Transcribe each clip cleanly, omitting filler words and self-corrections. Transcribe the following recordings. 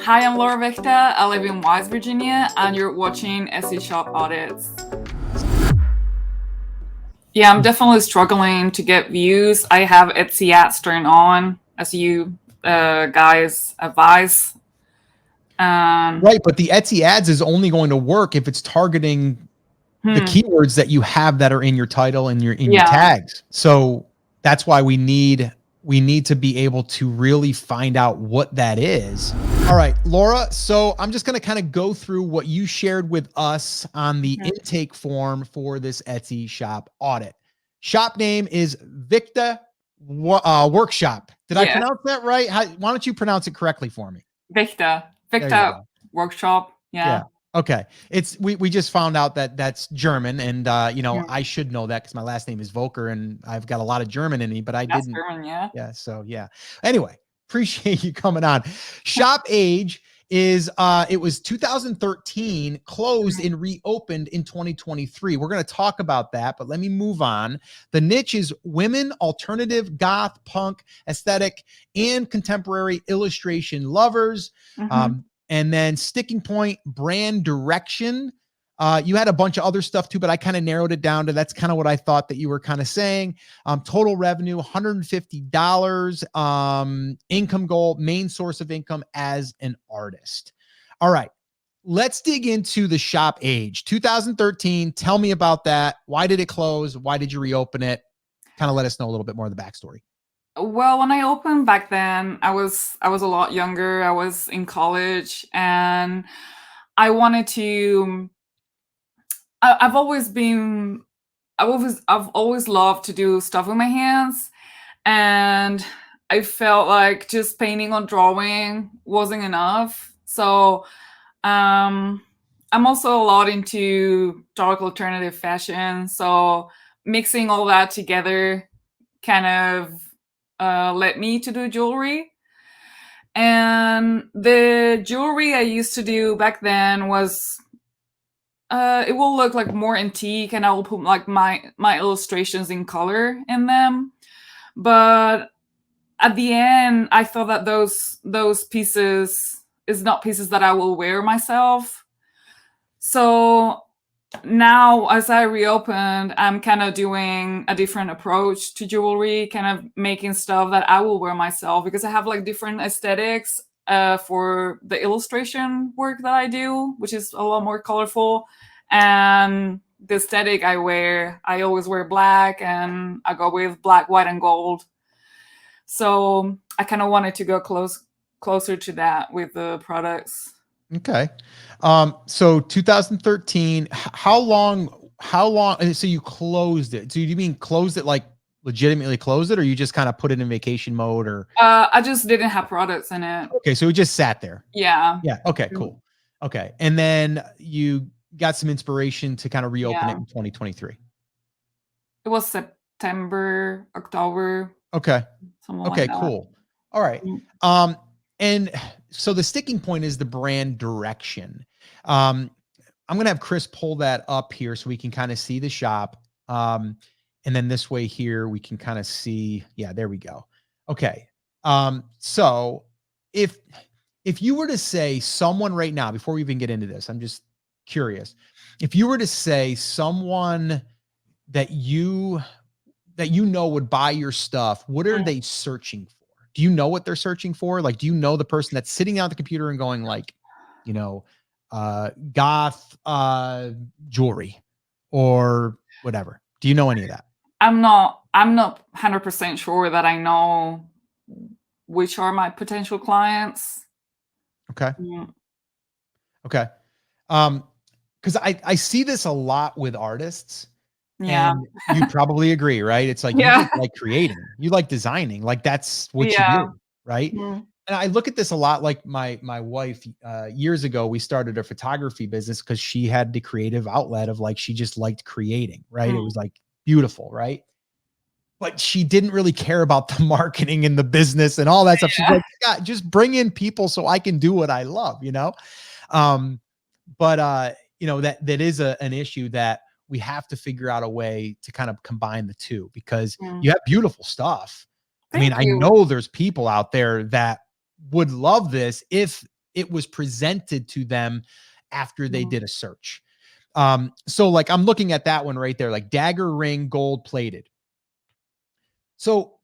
Hi, I'm Laura Vecta. I live in West Virginia, and you're watching SE Shop Audits. Yeah, I'm definitely struggling to get views. I have Etsy ads turned on, as you guys advise. Right, but the Etsy ads is only going to work if it's targeting the keywords that you have that are in your title and your tags. So that's why we need to be able to really find out what that is. All right, Laura. So I'm just going to kind of go through what you shared with us on the intake form for this Etsy shop audit. Shop name is Victa Workshop. Did I pronounce that right? Why don't you pronounce it correctly for me? Victa Workshop. Yeah. Okay. We just found out that that's German, and I should know that because my last name is Volker and I've got a lot of German in me, but I didn't. German, yeah. Yeah. So yeah. Anyway, appreciate you coming on. Shop age is it was 2013, closed and reopened in 2023. We're going to talk about that, but let me move on. The niche is women, alternative, goth, punk, aesthetic, and contemporary illustration lovers. And then sticking point, brand direction. You had a bunch of other stuff too, but I kind of narrowed it down to that's kind of what I thought that you were kind of saying. Total revenue, $150. Income goal, main source of income as an artist. All right, let's dig into the shop age. 2013. Tell me about that. Why did it close? Why did you reopen it? Kind of let us know a little bit more of the backstory. Well, when I opened back then, I was a lot younger. I was in college, and I wanted to. I've always loved to do stuff with my hands, and I felt like just painting or drawing wasn't enough. So, I'm also a lot into dark alternative fashion. So mixing all that together kind of led me to do jewelry. And the jewelry I used to do back then was it will look like more antique, and I will put like my illustrations in color in them. But at the end, I thought that those pieces is not pieces that I will wear myself. So now, as I reopened, I'm kind of doing a different approach to jewelry, kind of making stuff that I will wear myself, because I have like different aesthetics for the illustration work that I do, which is a lot more colorful. And the aesthetic I always wear black, and I go with black, white, and gold. So I kind of wanted to go closer to that with the products. Okay. So 2013, how long, so you closed it. So you mean closed it, like legitimately closed it, or you just kind of put it in vacation mode, or? I just didn't have products in it. Okay. So it just sat there. Yeah. Yeah. Okay, cool. Okay. And then you got some inspiration to kind of reopen it in 2023. It was September, October. Okay. Okay, cool. All right. And so the sticking point is the brand direction. I'm going to have Chris pull that up here so we can kind of see the shop. And then this way here, we can kind of see, yeah, there we go. Okay. So if you were to say someone right now, before we even get into this, I'm just curious, if you were to say someone that you would buy your stuff, what are they searching for? Do you know what they're searching for? Like, do you know the person that's sitting down at the computer and going like, goth jewelry or whatever? Do you know any of that? I'm not 100% sure that I know which are my potential clients. Okay. Okay. Because I see this a lot with artists. Yeah. And you probably agree, right? It's like, you just like creating, you like designing, like that's what you do, right? And I look at this a lot, like my wife, years ago, we started a photography business because she had the creative outlet of like, she just liked creating, right? It was like beautiful, right? But she didn't really care about the marketing and the business and all that stuff. She's like, yeah, just bring in people so I can do what I love, But that is an issue that we have to figure out a way to kind of combine the two, because you have beautiful stuff. I mean, I know there's people out there that would love this if it was presented to them after they did a search. So like I'm looking at that one right there, like dagger ring, gold plated. So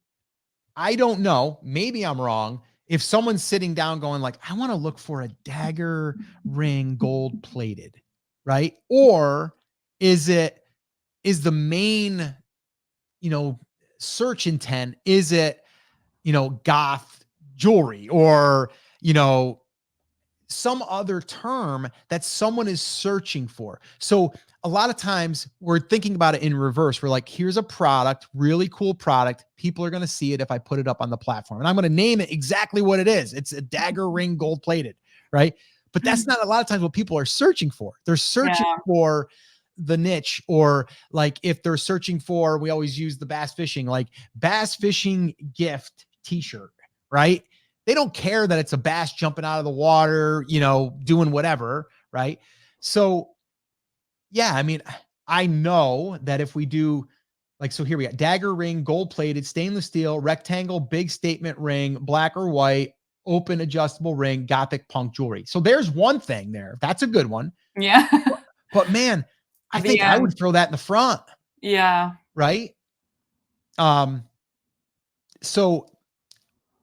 I don't know, maybe I'm wrong. If someone's sitting down going like, I want to look for a dagger ring gold plated, right? Or is the main, you know, search intent, is it, you know, goth jewelry or, you know, some other term that someone is searching for. So a lot of times we're thinking about it in reverse. We're like, here's a product, really cool product. People are going to see it if I put it up on the platform. And I'm going to name it exactly what it is. It's a dagger ring gold plated, right? But that's not a lot of times what people are searching for. They're searching for the niche, or like if they're searching for, we always use the bass fishing, like bass fishing gift t-shirt, right? They don't care that it's a bass jumping out of the water, you know, doing whatever, right? So, yeah, I mean, I know that if we do, like, so here we got dagger ring, gold plated, stainless steel, rectangle, big statement ring, black or white, open adjustable ring, Gothic punk jewelry. So there's one thing there. That's a good one. Yeah. But man, I At the think I end. would throw that in the front, Yeah. right? Um, so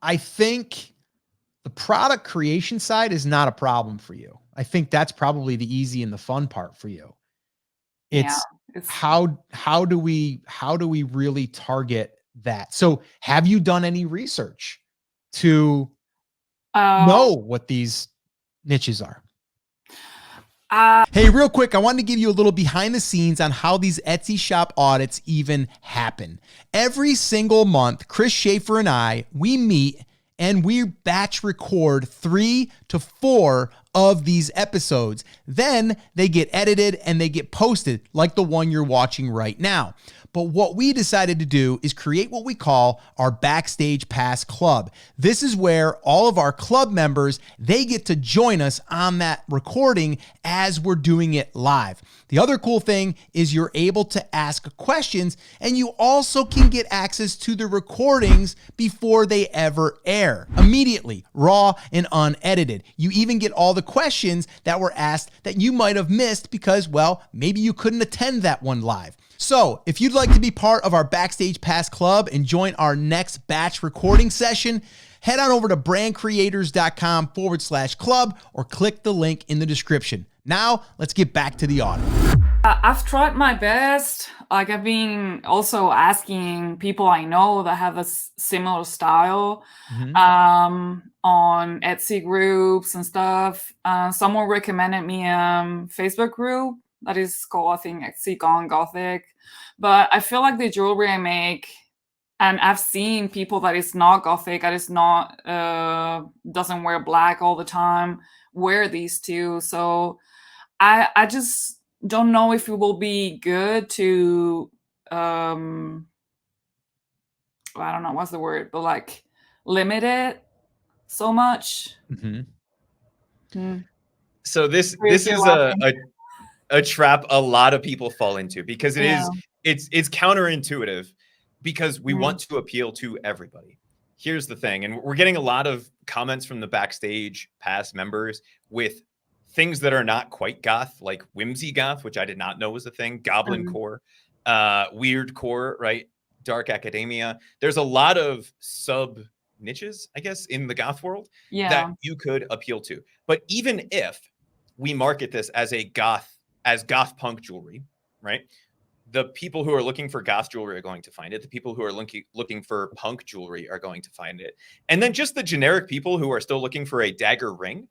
I think the product creation side is not a problem for you. I think that's probably the easy and the fun part for you. Yeah. It's It's how do we really target that? So have you done any research to uh know what these niches are? uh Hey, real quick, I wanted to give you a little behind the scenes on how these Etsy shop audits even happen. Every single month, Chris Schaefer and I, we meet and we batch record 3 to 4 of these episodes. Then they get edited and they get posted like the one you're watching right now. But what we decided to do is create what we call our Backstage Pass Club. This is where all of our club members, they get to join us on that recording as we're doing it live. The other cool thing is you're able to ask questions, and you also can get access to the recordings before they ever air, immediately, raw and unedited. You even get all the questions that were asked that you might have missed because, well, maybe you couldn't attend that one live. So if you'd like to be part of our Backstage Pass Club and join our next batch recording session, head on over to brandcreators.com/club or click the link in the description. Now, let's get back to the audit. I've tried my best. Like I've been also asking people I know that have a similar style on Etsy groups and stuff. Someone recommended me a Facebook group that is called, I think, Etsy Gone Gothic. But I feel like the jewelry I make, and I've seen people that is not Gothic, that is not doesn't wear black all the time, wear these too. So I just don't know if it will be good to I don't know what's the word, but like limit it so much. So this Chris, you're is laughing. a trap a lot of people fall into because Yeah. it's counterintuitive because we Mm. want to appeal to everybody. Here's the thing, and we're getting a lot of comments from the Backstage Pass members with things that are not quite goth, like whimsy goth, which I did not know was a thing, goblin core, weird core, right? Dark academia. There's a lot of sub niches, I guess, in the goth world that you could appeal to. But even if we market this as goth punk jewelry, right? The people who are looking for goth jewelry are going to find it. The people who are looking for punk jewelry are going to find it. And then just the generic people who are still looking for a dagger ring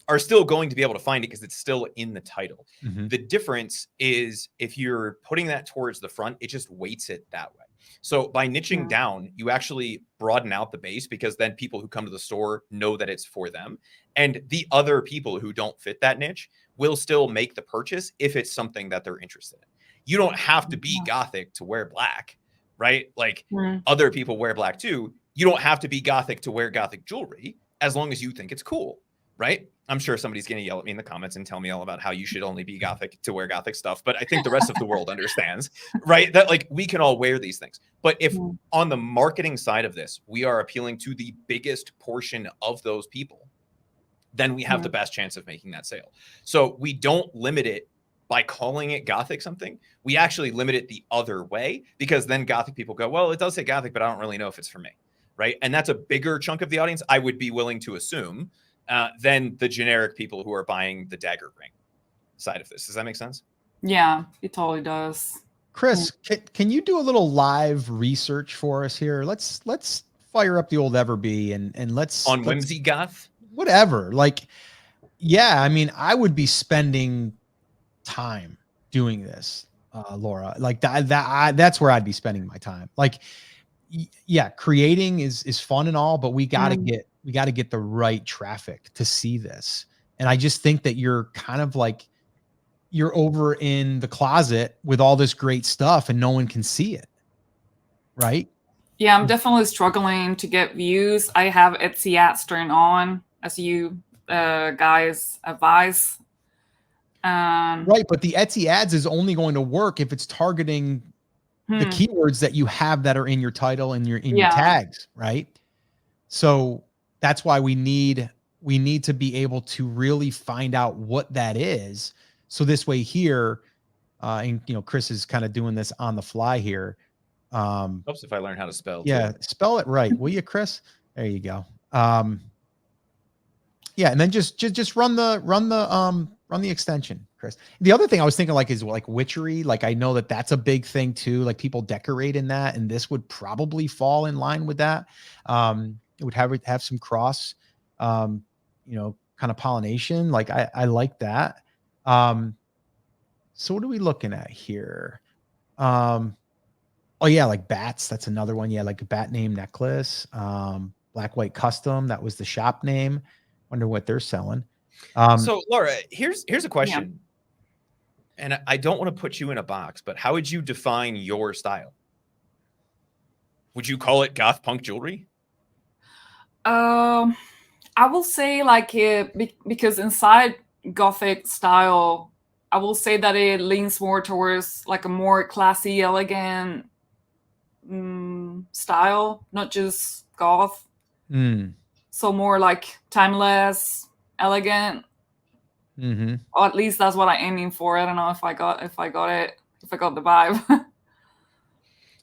are still going to be able to find it because it's still in the title. The difference is if you're putting that towards the front, it just weights it that way. So by niching down, you actually broaden out the base because then people who come to the store know that it's for them. And the other people who don't fit that niche will still make the purchase if it's something that they're interested in. You don't have to be Gothic to wear black, right? Like other people wear black too. You don't have to be Gothic to wear Gothic jewelry as long as you think it's cool, right? I'm sure somebody's going to yell at me in the comments and tell me all about how you should only be Gothic to wear Gothic stuff. But I think the rest of the world understands, right? That like we can all wear these things. But if on the marketing side of this, we are appealing to the biggest portion of those people, then we have the best chance of making that sale. So we don't limit it by calling it Gothic something. We actually limit it the other way, because then Gothic people go, well, it does say Gothic, but I don't really know if it's for me, right? And that's a bigger chunk of the audience, I would be willing to assume, than the generic people who are buying the dagger ring side of this. Does that make sense? Yeah, it totally does. Chris, can you do a little live research for us here? Let's fire up the old Everbee and let's Whimsy Goth, whatever. Like, yeah, I mean, I would be spending time doing this, Laura. Like that's where I'd be spending my time. Like, yeah, creating is fun and all, but we got to get the right traffic to see this. And I just think that you're kind of like, you're over in the closet with all this great stuff and no one can see it. Right? Yeah, I'm definitely struggling to get views. I have Etsy ads turned on, as you guys advise. Right, but the Etsy ads is only going to work if it's targeting the keywords that you have that are in your title and your tags, right? So that's why we need to be able to really find out what that is. So this way here, and Chris is kind of doing this on the fly here. Helps if I learn how to spell. Yeah, spell it right, will you, Chris? There you go. Yeah, and then just run the extension, Chris. The other thing I was thinking is like witchery. Like, I know that's a big thing too. Like, people decorate in that, and this would probably fall in line with that. It would have some cross, kind of pollination. Like, I like that. So what are we looking at here? Oh yeah, like bats. That's another one. Yeah, like a bat name necklace. Black White Custom. That was the shop name. Wonder what they're selling. So Laura, here's a question. Yeah. And I don't want to put you in a box, but how would you define your style? Would you call it goth punk jewelry? I will say because inside Gothic style, I will say that it leans more towards like a more classy, elegant style, not just goth. So more like timeless, elegant. Or at least that's what I'm aiming for. I don't know if I got the vibe.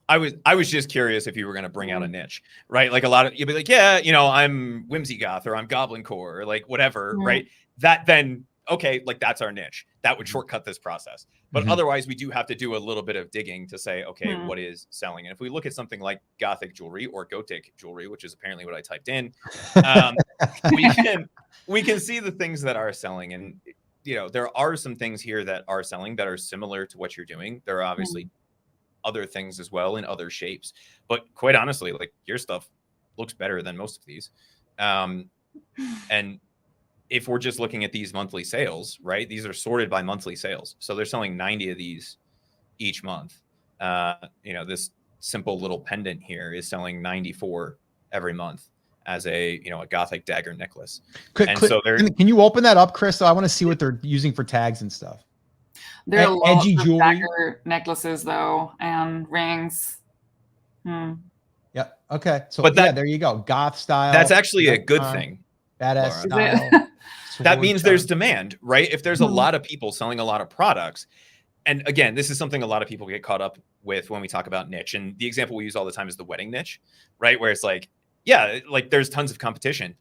I was just curious if you were going to bring out a niche, right? Like, a lot of you'd be like, yeah, I'm whimsy goth, or I'm goblin core, or like whatever, right? That then, okay, like that's our niche. That would shortcut this process. But otherwise, we do have to do a little bit of digging to say, okay, what is selling? And if we look at something like Gothic jewelry or Gotic jewelry, which is apparently what I typed in, we can see the things that are selling. And there are some things here that are selling that are similar to what you're doing. There are obviously other things as well in other shapes, but quite honestly, like, your stuff looks better than most of these. And if we're just looking at these monthly sales, right, these are sorted by monthly sales, so they're selling 90 of these each month. This simple little pendant here is selling 94 every month as a Gothic dagger necklace. So can you open that up, Chris? So I want to see what they're using for tags and stuff. There are lots of dagger necklaces though, and rings. Yeah. Okay. So there you go. Goth style. That's actually a good thing. Badass style. That means there's demand, right? If there's a lot of people selling a lot of products, and again, this is something a lot of people get caught up with when we talk about niche. And the example we use all the time is the wedding niche, right? Where it's like, yeah, like there's tons of competition.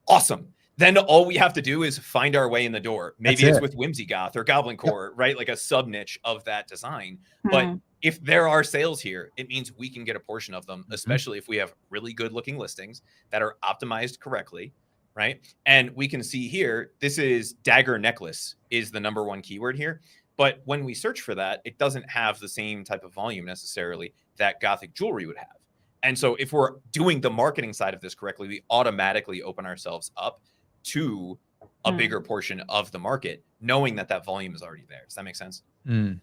Awesome. Then all we have to do is find our way in the door. Maybe it's with Whimsy Goth or Goblin Core, right? Like a sub niche of that design. But if there are sales here, it means we can get a portion of them, especially if we have really good looking listings that are optimized correctly, right? And we can see here, this is dagger necklace is the #1 keyword here. But when we search for that, it doesn't have the same type of volume necessarily that Gothic jewelry would have. And so if we're doing the marketing side of this correctly, we automatically open ourselves up to a bigger portion of the market, knowing that volume is already there. Does that make sense? Can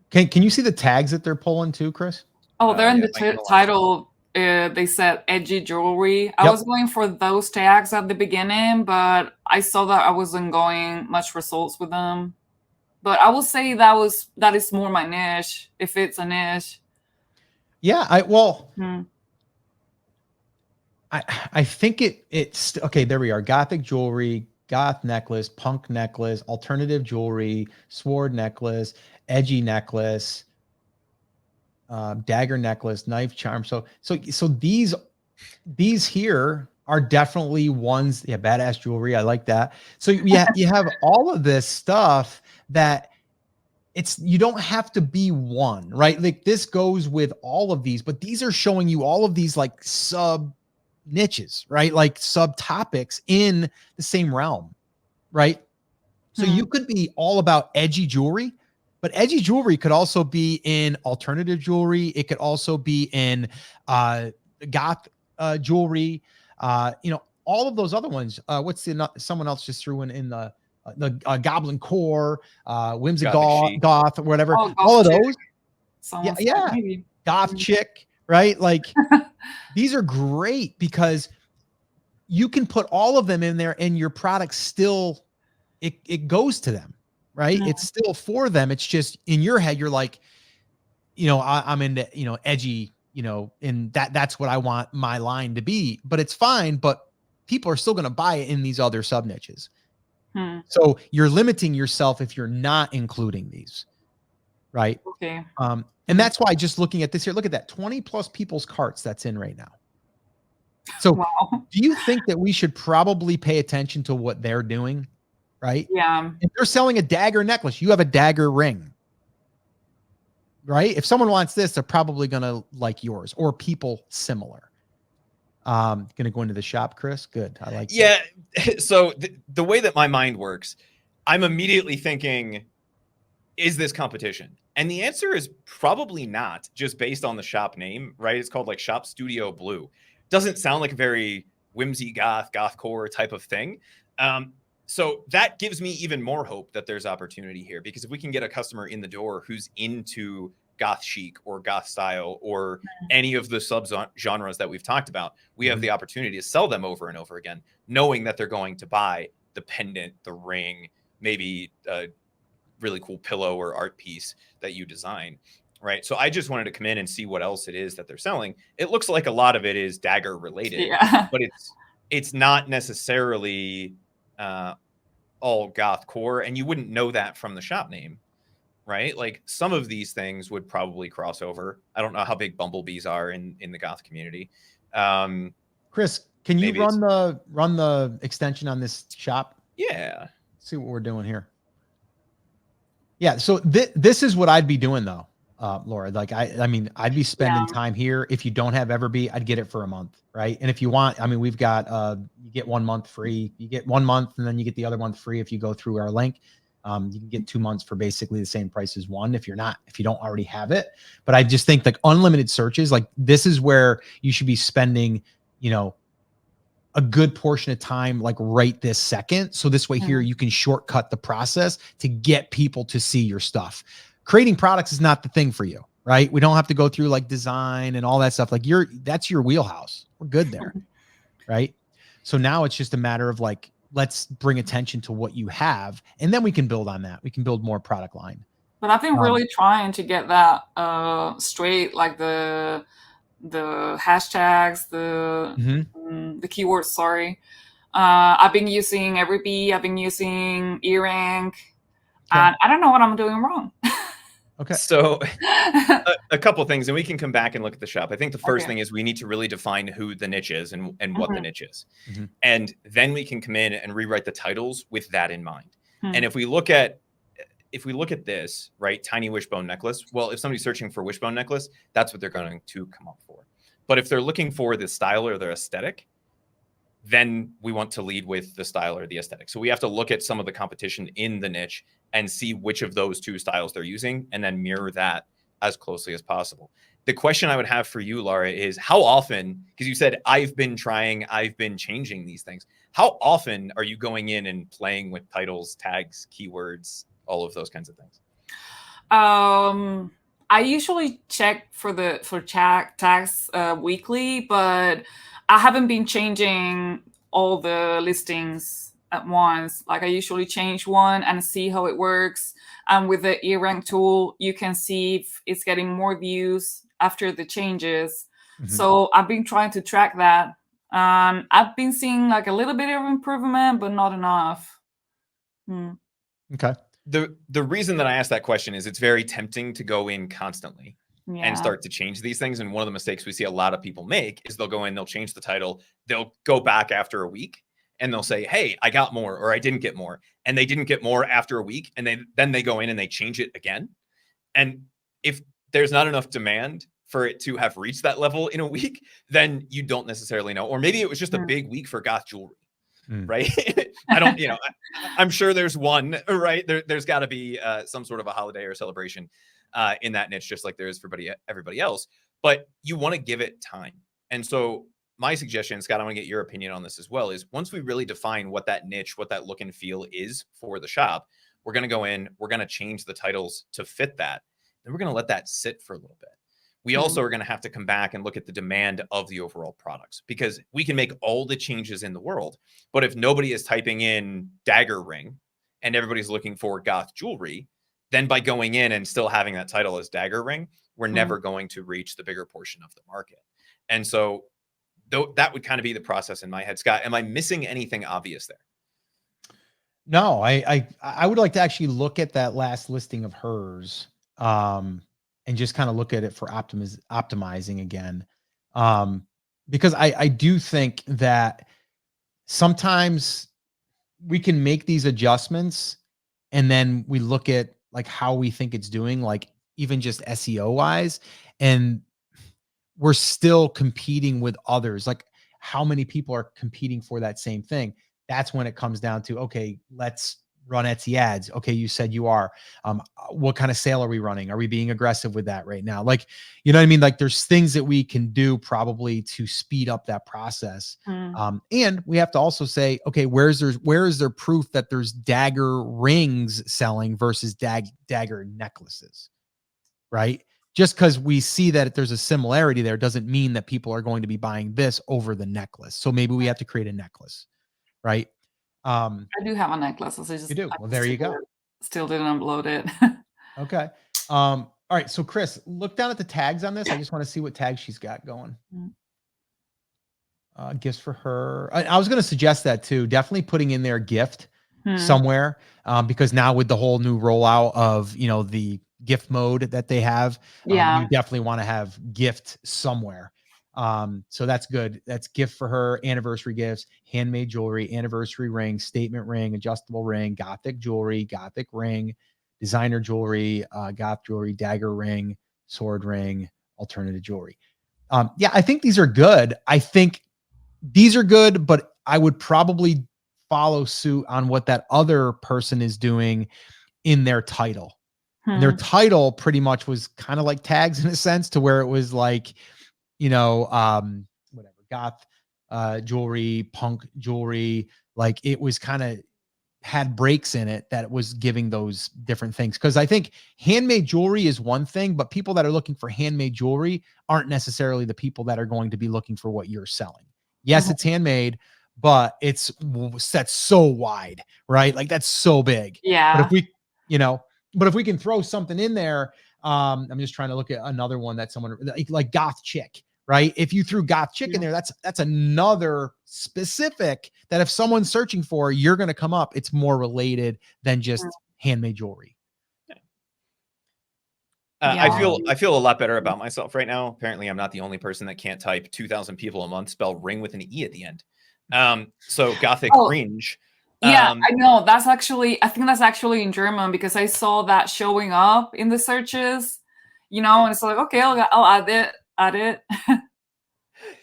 you see the tags that they're pulling too, Chris? Oh, they're in the title. They said edgy jewelry. I was going for those tags at the beginning, but I saw that I wasn't going much results with them. But I will say that is more my niche, if it's a niche. Yeah, I think it's okay. There we are. Gothic jewelry, goth necklace, punk necklace, alternative jewelry, sword necklace, edgy necklace, dagger necklace, knife charm. So these here are definitely ones. Yeah, badass jewelry. I like that. So yeah, you have all of this stuff that you don't have to be one, right? Like this goes with all of these, but these are showing you all of these like sub niches, right? Like subtopics in the same realm, right? So you could be all about edgy jewelry, but edgy jewelry could also be in alternative jewelry. It could also be in goth jewelry. All of those other ones. What's someone else just threw in the Goblin Core, Whimsical Goth, or whatever. Oh, all of chick. those. Someone Yeah. maybe. Goth chick, right? Like these are great because you can put all of them in there and your product still, it goes to them, right? It's still for them. It's just in your head, you're like, I'm into, edgy, and that's what I want my line to be, but it's fine. But people are still going to buy it in these other sub niches. So you're limiting yourself if you're not including these, right? Okay. And that's why just looking at this here, look at that 20 plus people's carts that's in right now. So wow. Do you think that we should probably pay attention to what they're doing? Right? Yeah. If they're selling a dagger necklace, you have a dagger ring. Right? If someone wants this, they're probably going to like yours or people similar. Going to go into the shop, Chris? Good. I like that. So the way that my mind works, I'm immediately thinking, is this competition? And the answer is probably not, just based on the shop name, right? It's called like Shop Studio Blue. Doesn't sound like a very whimsy goth core type of thing. So that gives me even more hope that there's opportunity here, because if we can get a customer in the door who's into goth chic or goth style or any of the sub genres that we've talked about, we have the opportunity to sell them over and over again, knowing that they're going to buy the pendant, the ring, maybe a really cool pillow or art piece that you design. Right. So I just wanted to come in and see what else it is that they're selling. It looks like a lot of it is dagger related, but it's not necessarily all goth core. And you wouldn't know that from the shop name, right? Like some of these things would probably cross over. I don't know how big bumblebees are in the goth community. Chris, can you run the extension on this shop? Yeah. Let's see what we're doing here. Yeah. So this is what I'd be doing though. Laura, like I mean, I'd be spending time here. If you don't have Everbee, I'd get it for a month, right? And if you want, I mean, we've got you get 1 month free. You get 1 month, and then you get the other month free if you go through our link. You can get 2 months for basically the same price as one if you don't already have it. But I just think like unlimited searches, like this is where you should be spending, a good portion of time, like right this second. So this way here, you can shortcut the process to get people to see your stuff. Creating products is not the thing for you, right? We don't have to go through like design and all that stuff. Like that's your wheelhouse. We're good there. Right. So now it's just a matter of like, let's bring attention to what you have, and then we can build on that. We can build more product line. But I've been really trying to get that straight, like the hashtags, the keywords, sorry. I've been using Everbee, I've been using eRank, and I don't know what I'm doing wrong. Okay. So a couple of things, and we can come back and look at the shop. I think the first thing is we need to really define who the niche is and what the niche is. And then we can come in and rewrite the titles with that in mind. And if we look at this, right, tiny wishbone necklace, well, if somebody's searching for wishbone necklace, that's what they're going to come up for. But if they're looking for the style or their aesthetic, then we want to lead with the style or the aesthetic. So we have to look at some of the competition in the niche and see which of those two styles they're using, and then mirror that as closely as possible. The question I would have for you, Laura, is how often, because you said, I've been changing these things. How often are you going in and playing with titles, tags, keywords, all of those kinds of things? I usually check for tags weekly, but I haven't been changing all the listings at once. Like I usually change one and see how it works. And with the eRank tool, you can see if it's getting more views after the changes. So I've been trying to track that I've been seeing like a little bit of improvement, but not enough. Okay. The reason that I asked that question is it's very tempting to go in constantly and Yeah. start to change these things. And one of the mistakes we see a lot of people make is they'll go in, they'll change the title, they'll go back after a week and they'll say, hey, I got more, or I didn't get more. And they didn't get more after a week. And then they go in and they change it again. And if there's not enough demand for it to have reached that level in a week, then you don't necessarily know. Or maybe it was just a big week for goth jewelry, right? I don't, I'm sure there's one, right? There's got to be some sort of a holiday or celebration in that niche, just like there is for everybody else. But you want to give it time. And so my suggestion, Scott, I want to get your opinion on this as well, is once we really define what that niche, what that look and feel is for the shop, we're going to go in, we're going to change the titles to fit that. Then we're going to let that sit for a little bit. We also are going to have to come back and look at the demand of the overall products, because we can make all the changes in the world, but if nobody is typing in dagger ring and everybody's looking for goth jewelry, then by going in and still having that title as dagger ring, we're never going to reach the bigger portion of the market. And so that would kind of be the process in my head. Scott, am I missing anything obvious there? No, I would like to actually look at that last listing of hers, and just kind of look at it for optimizing again. Because I do think that sometimes we can make these adjustments and then we look at like how we think it's doing, like even just SEO wise, and we're still competing with others. Like how many people are competing for that same thing? That's when it comes down to, okay, let's run Etsy ads. Okay, you said you are. What kind of sale are we running? Are we being aggressive with that right now? Like, you know what I mean? Like there's things that we can do probably to speed up that process. And we have to also say, okay, where is there proof that there's dagger rings selling versus dagger necklaces, right? Just because we see that there's a similarity there doesn't mean that people are going to be buying this over the necklace. So maybe we have to create a necklace, right? I do have a necklace. You do. Well, there you go. Still didn't upload it. Okay. All right. So Chris, look down at the tags on this. I just want to see what tags she's got going. Gifts for her. I was going to suggest that too. Definitely putting in their gift somewhere, because now with the whole new rollout of, the gift mode that they have, you definitely want to have gift somewhere. So that's good. That's gift for her, anniversary gifts, handmade jewelry, anniversary ring, statement ring, adjustable ring, gothic jewelry, gothic ring, designer jewelry, goth jewelry, dagger ring, sword ring, alternative jewelry. Yeah, I think these are good. I think these are good, but I would probably follow suit on what that other person is doing in their title. And their title pretty much was kind of like tags in a sense, to where it was like, whatever, goth jewelry, punk jewelry, like it was kind of had breaks in it that was giving those different things. Because I think handmade jewelry is one thing, but people that are looking for handmade jewelry aren't necessarily the people that are going to be looking for what you're selling. Yes, it's handmade, but it's set so wide, right? Like that's so big. Yeah. But if we can throw something in there, I'm just trying to look at another one that someone like goth chick, right? If you threw goth chick in there, that's another specific that if someone's searching for, you're going to come up. It's more related than just handmade jewelry. I feel a lot better about myself right now. Apparently, I'm not the only person that can't type 2,000 people a month spell ring with an E at the end. So gothic ringe. Yeah, I know. I think that's actually in German, because I saw that showing up in the searches, and it's like, okay, I'll add it.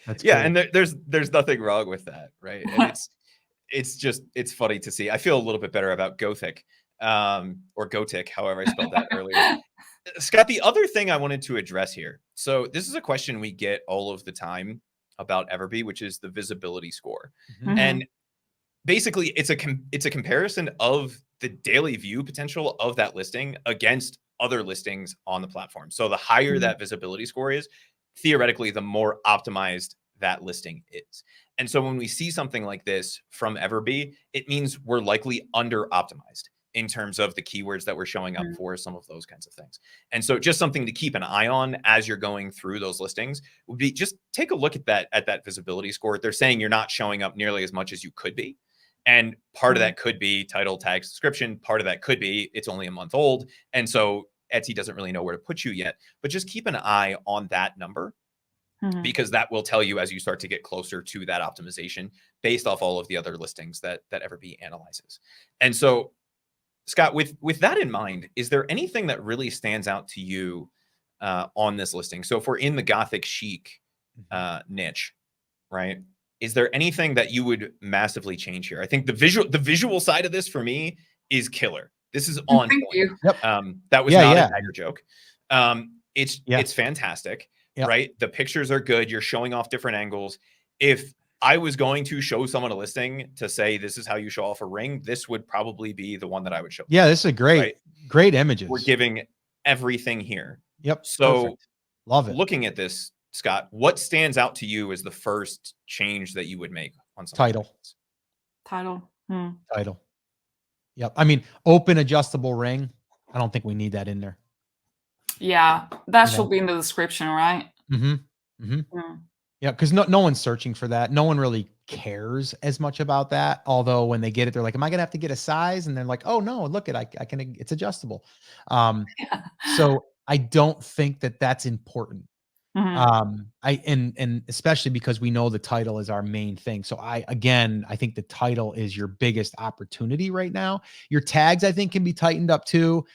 That's cool. And there's nothing wrong with that, right? And it's funny to see. I feel a little bit better about Gothic, or Gotic, however I spelled that earlier. Scott, the other thing I wanted to address here. So this is a question we get all of the time about Everbee, which is the visibility score. And basically it's a comparison of the daily view potential of that listing against other listings on the platform. So the higher that visibility score is, theoretically, the more optimized that listing is. And so when we see something like this from Everbee, it means we're likely under optimized. in terms of the keywords that we're showing up Mhm. for, some of those kinds of things. And so just something to keep an eye on as you're going through those listings would be just take a look at that visibility score. They're saying you're not showing up nearly as much as you could be. And part of that could be title, tag, subscription. Part of that could be it's only a month old. And so Etsy doesn't really know where to put you yet. But just keep an eye on that number, because that will tell you as you start to get closer to that optimization based off all of the other listings that Everbee analyzes. And so, Scott, with that in mind, is there anything that really stands out to you on this listing? So if we're in the Gothic chic niche, right? Is there anything that you would massively change here? I think the visual side of this for me is killer. This is on Thank point. you. Yep. That was not a dagger joke. It's fantastic, right? The pictures are good. You're showing off different angles. If I was going to show someone a listing to say, this is how you show off a ring, this would probably be the one that I would show. Yeah, this is a great images. We're giving everything here. Yep. So perfect. Love it. Looking at this, Scott, what stands out to you as the first change that you would make on something? Title. Title. Yep. I mean, open adjustable ring. I don't think we need that in there. Yeah, that should be in the description, right? Yeah, because no one's searching for that. No one really cares as much about that. Although when they get it, they're like, "Am I gonna have to get a size?" And they're like, "Oh no, look it, I can. It's adjustable." So I don't think that that's important. And especially because we know the title is our main thing. So I think the title is your biggest opportunity right now. Your tags, I think, can be tightened up too.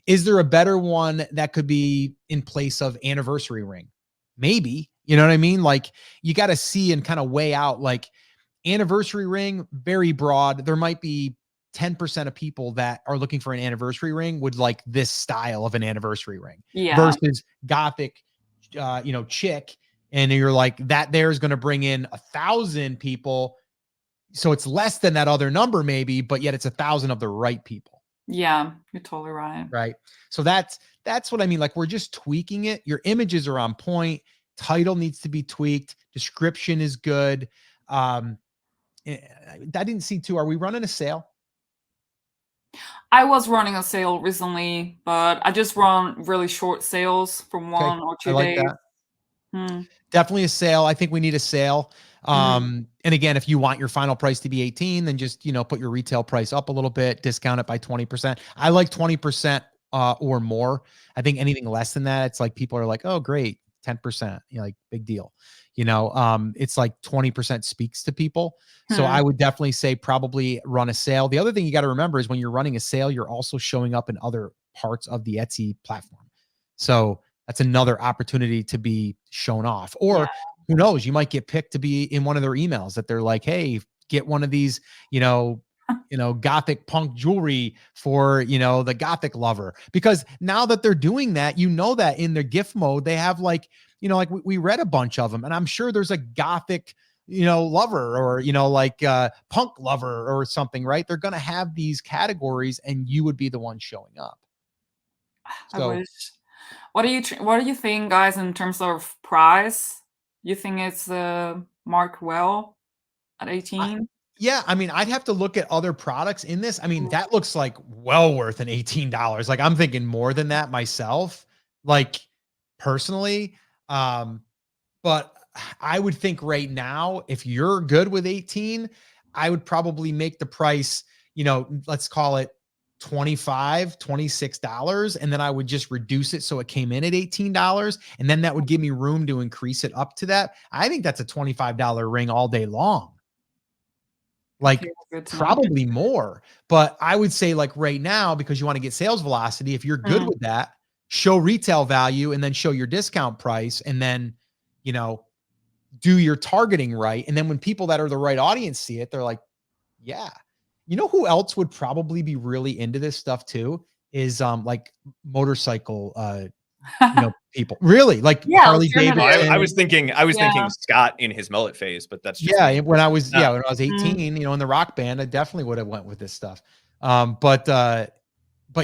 Is there a better one that could be in place of anniversary ring? Maybe, you know what I mean? Like you got to see and kind of weigh out, like anniversary ring, very broad. There might be 10% of people that are looking for an anniversary ring would like this style of an anniversary ring versus Gothic, chick. And you're like, that there's going to bring in 1,000 people. So it's less than that other number maybe, but yet it's 1,000 of the right people. Yeah, you're totally right. Right. So that's what I mean. Like we're just tweaking it. Your images are on point. Title needs to be tweaked. Description is good. I didn't see too. Are we running a sale? I was running a sale recently, but I just run really short sales from 1 or 2 days. That. Definitely a sale. I think we need a sale. And again, if you want your final price to be 18, then just, put your retail price up a little bit, discount it by 20%. I like 20% or more. I think anything less than that, it's like people are like, oh, great, 10%, like big deal. It's like 20% speaks to people. So I would definitely say probably run a sale. The other thing you got to remember is when you're running a sale, you're also showing up in other parts of the Etsy platform. So that's another opportunity to be shown off. Or who knows, you might get picked to be in one of their emails that they're like, hey, get one of these, Gothic punk jewelry for, the Gothic lover. Because now that they're doing that, that in their gift mode, they have like we read a bunch of them, and I'm sure there's a Gothic, lover or, punk lover or something, right? They're going to have these categories and you would be the one showing up. So, I wish. What do you think, guys, in terms of price? You think it's marked well at 18? Yeah, I mean, I'd have to look at other products in this. I mean, that looks like well worth an $18. Like I'm thinking more than that myself, like personally. But I would think right now, if you're good with 18, I would probably make the price, let's call it $26, and then I would just reduce it so it came in at $18, and then that would give me room to increase it up to that. I think that's a $25 ring all day long. Like probably more, but I would say like right now, because you want to get sales velocity, if you're good with that, show retail value and then show your discount price, and then, do your targeting right. And then when people that are the right audience see it, they're like, yeah. You know who else would probably be really into this stuff too is like motorcycle people. Really? Like Harley Davidson. I was thinking Scott in his mullet phase, but that's just me. When I was 18, in the rock band, I definitely would have went with this stuff. But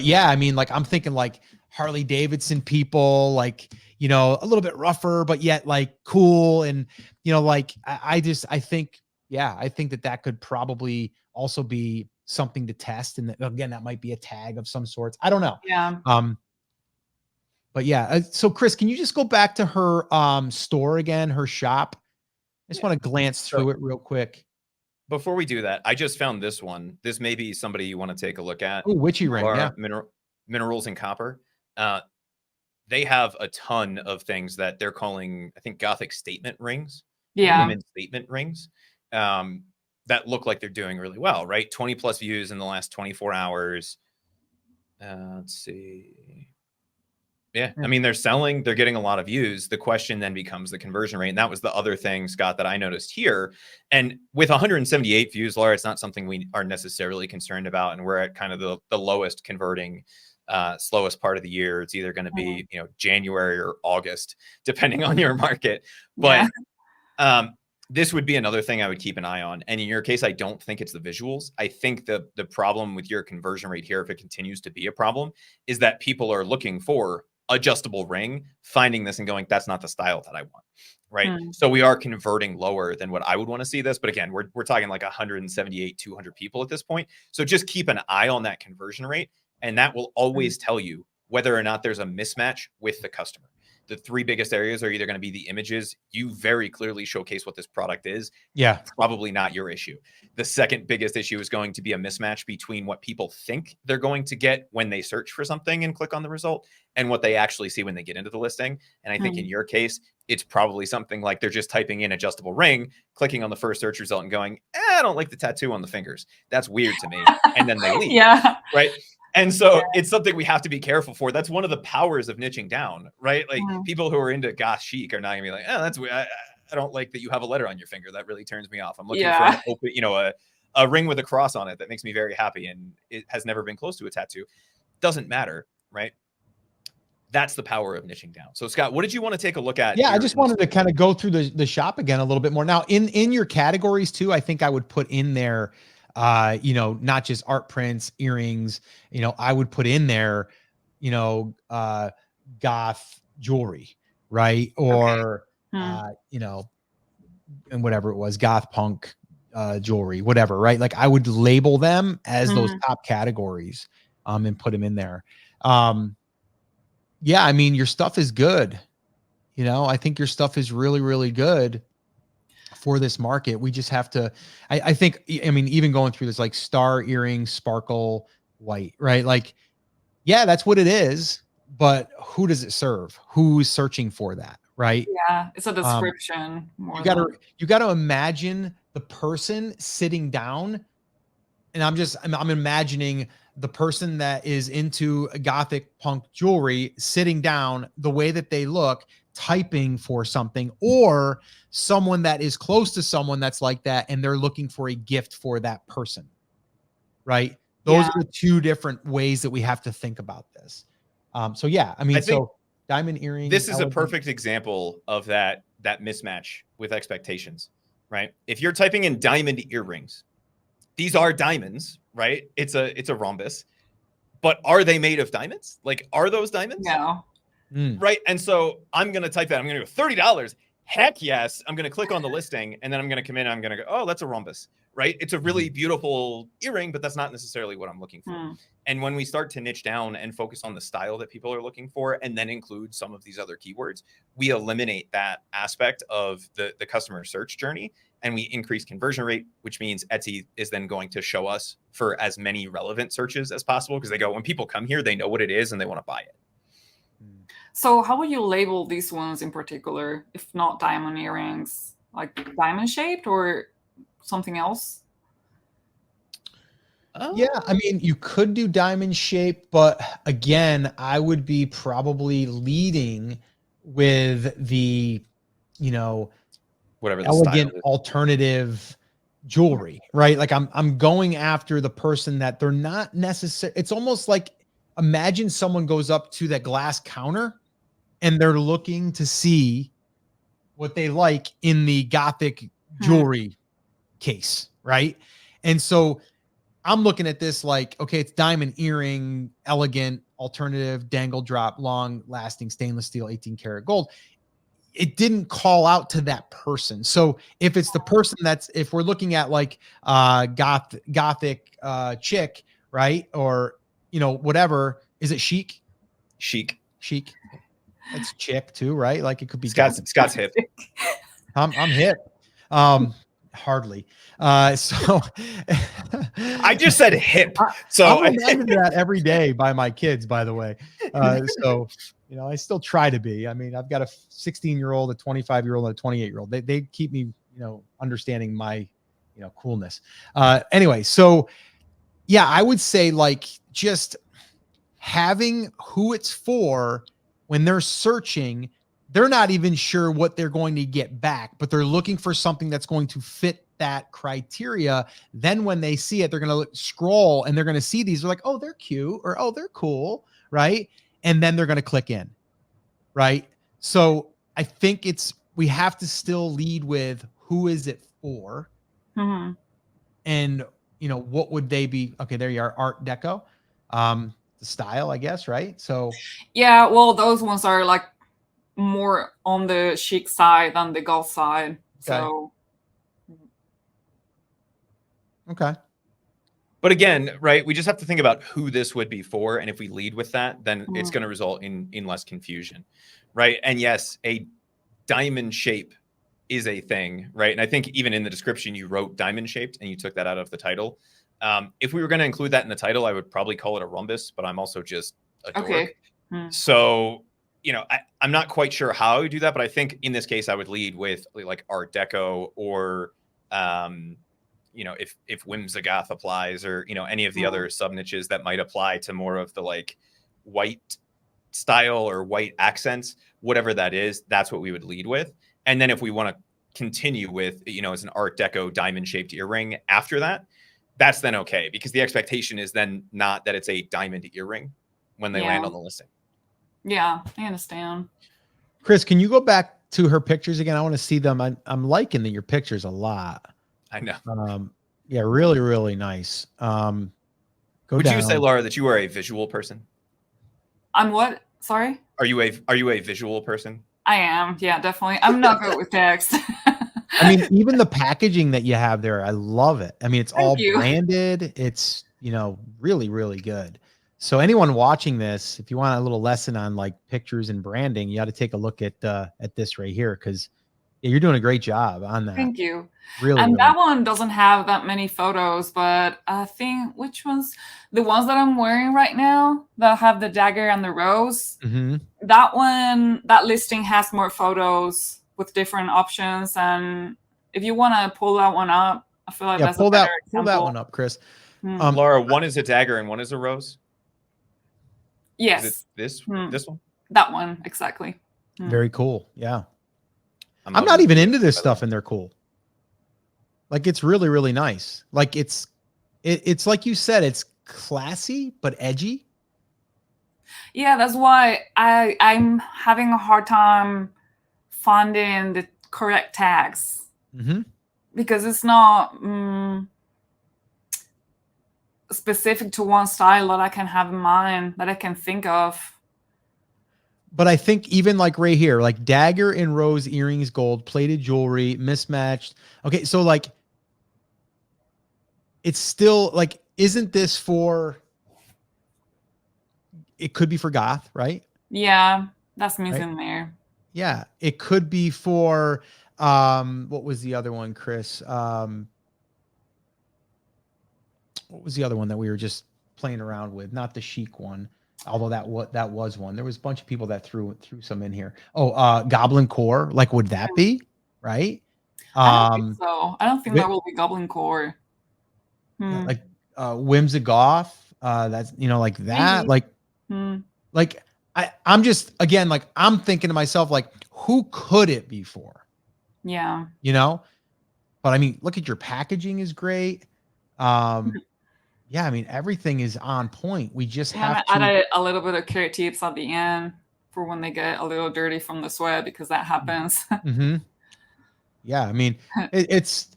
yeah, I mean, like I'm thinking like Harley Davidson people, like, a little bit rougher, but yet like cool. And, like, I think that could probably also be something to test. And again, that might be a tag of some sorts. I don't know. Yeah. But yeah. So Chris, can you just go back to her store again, her shop? I just want to glance through it real quick. Before we do that, I just found this one. This may be somebody you want to take a look at. Oh, witchy ring. Yeah. Minerals and copper. They have a ton of things that they're calling, I think, Gothic statement rings. Yeah. Women statement rings. That look like they're doing really well, right? 20 plus views in the last 24 hours. Let's see. Yeah, I mean, they're getting a lot of views. The question then becomes the conversion rate. And that was the other thing, Scott, that I noticed here. And with 178 views, Laura, it's not something we are necessarily concerned about. And we're at kind of the lowest converting, slowest part of the year. It's either going to be, January or August, depending on your market. But this would be another thing I would keep an eye on. And in your case, I don't think it's the visuals. I think the problem with your conversion rate here, if it continues to be a problem, is that people are looking for adjustable ring, finding this and going, that's not the style that I want. Right. So we are converting lower than what I would want to see this. But again, we're talking like 178, 200 people at this point. So just keep an eye on that conversion rate. And that will always tell you whether or not there's a mismatch with the customer. The three biggest areas are either going to be the images. You very clearly showcase what this product is. Yeah. Probably not your issue. The second biggest issue is going to be a mismatch between what people think they're going to get when they search for something and click on the result and what they actually see when they get into the listing. And I think in your case, it's probably something like they're just typing in adjustable ring, clicking on the first search result and going, I don't like the tattoo on the fingers. That's weird to me. And then they leave. Yeah. Right. And so it's something we have to be careful for. That's one of the powers of niching down, right? Like people who are into goth chic are not gonna be like, oh, that's weird. I don't like that you have a letter on your finger. That really turns me off. I'm looking for an open, a ring with a cross on it that makes me very happy. And it has never been close to a tattoo. Doesn't matter, right? That's the power of niching down. So Scott, what did you want to take a look at? Yeah, I just wanted to kind of go through the shop again a little bit more. Now in your categories too, I think I would put in there not just art prints, earrings, I would put in there, goth jewelry, right? Or, and whatever it was, goth punk, jewelry, whatever, right? Like I would label them as those top categories, and put them in there. Yeah, I mean, your stuff is good. I think your stuff is really, really good for this market. We just have to, I think, even going through this, like star earrings, sparkle white, right? Like, yeah, that's what it is, but who does it serve? Who's searching for that? Right. Yeah. It's a description. You got to imagine the person sitting down, and I'm imagining the person that is into gothic punk jewelry sitting down, the way that they look, typing for something, or someone that is close to someone that's like that and they're looking for a gift for that person, right? Those are the two different ways that we have to think about this. So yeah, I think diamond earrings. This is a perfect example of that mismatch with expectations, right? If you're typing in diamond earrings, these are diamonds, right? It's a rhombus, but are they made of diamonds? Like, are those diamonds? No. Right. And so I'm going to type that. I'm going to go $30. Heck yes. I'm going to click on the listing and then I'm going to come in. And I'm going to go, oh, that's a rhombus, right? It's a really beautiful earring, but that's not necessarily what I'm looking for. And when we start to niche down and focus on the style that people are looking for, and then include some of these other keywords, we eliminate that aspect of the customer search journey and we increase conversion rate, which means Etsy is then going to show us for as many relevant searches as possible. Because they go, when people come here, they know what it is and they want to buy it. So how would you label these ones in particular, if not diamond earrings, like diamond shaped or something else? Yeah, you could do diamond shape, but again, I would be probably leading with the, whatever the elegant alternative jewelry, right? Like I'm going after the person that they're not necessary. It's almost like, imagine someone goes up to that glass counter and they're looking to see what they like in the gothic jewelry case, right? And so I'm looking at this like, okay, it's diamond earring, elegant, alternative, dangle drop, long lasting stainless steel, 18 karat gold. it didn't call out to that person. So if it's the person if we're looking at like gothic chick, right? Or, whatever, is it chic? Chic. That's chick too, right? Like it could be Scott's hip. I'm hip. Hardly. So I just said hip. So I'm reminded of that every day by my kids, by the way. So, I still try to be. I mean, I've got a 16-year-old, a 25-year-old, and a 28-year-old. They keep me, understanding my, coolness. Anyway, so yeah, I would say like just having who it's for when they're searching, they're not even sure what they're going to get back, but they're looking for something that's going to fit that criteria. Then when they see it, they're going to scroll and they're going to see these. They're like, oh, they're cute, or, oh, they're cool. Right. And then they're going to click in. Right. So I think we have to still lead with who is it for? Mm-hmm. And, what would they be? Okay. There you are. Art Deco. The style, I guess. Right. So yeah, well, those ones are like more on the chic side than the golf side. Okay. So okay. But again, right, we just have to think about who this would be for. And if we lead with that, then it's going to result in less confusion. Right. And yes, a diamond shape is a thing. Right. And I think even in the description, you wrote diamond shaped and you took that out of the title. If we were going to include that in the title, I would probably call it a rhombus, but I'm also just a dork. Okay. So, I'm not quite sure how I would do that, but I think in this case, I would lead with like Art Deco or, if Whimsigoth applies, or, any of the other sub niches that might apply to more of the like white style or white accents, whatever that is, that's what we would lead with. And then if we want to continue with, as an Art Deco diamond shaped earring after that, that's then okay, because the expectation is then not that it's a diamond earring when they land on the listing. Yeah, I understand. Chris, can you go back to her pictures again? I want to see them. I'm liking your pictures a lot. I know. Yeah, really, really nice. Would you say, Laura, that you are a visual person? I'm what? Sorry? Are you a visual person? I am. Yeah, definitely. I'm not good with text. I mean, even the packaging that you have there, I love it. I mean, it's all branded. It's, really, really good. So anyone watching this, if you want a little lesson on like pictures and branding, you got to take a look at this right here, because you're doing a great job on that. Thank you. Really, and really. That one doesn't have that many photos, but I think which ones? The ones that I'm wearing right now that have the dagger and the rose. Mm-hmm. That one, that listing has more photos with different options. And if you want to pull that one up, I feel like that's pull a better example. Pull that one up, Chris. Laura, one is a dagger and one is a rose. Yes. Is it this one? That one, exactly. Very cool. Yeah. I'm not even into this stuff and they're cool. Like, it's really, really nice. Like it's like you said, it's classy, but edgy. Yeah, that's why I'm having a hard time finding the correct tags. Mm-hmm. Because it's not specific to one style that I can have in mind, that I can think of. But I think even like right here, like dagger and rose earrings, gold plated jewelry, mismatched. Okay, so like it's still like, isn't this for? It could be for goth, right? Yeah, that's missing there. Yeah, it could be for what was the other one, Chris? What was the other one that we were just playing around with? Not the chic one. Although that was one. There was a bunch of people that threw some in here. Oh, Goblin Core. Like, would that be right? I don't think so. I don't think that will be Goblin Core. Yeah, like Whimsigoth. That's like that. Maybe. Like I'm just, again, like I'm thinking to myself, like, who could it be for? Yeah. But I mean, look at your packaging is great. Yeah, I mean, everything is on point. We just have to add a little bit of carrot tips at the end for when they get a little dirty from the sweat, because that happens. Mm-hmm. Yeah, I mean, it's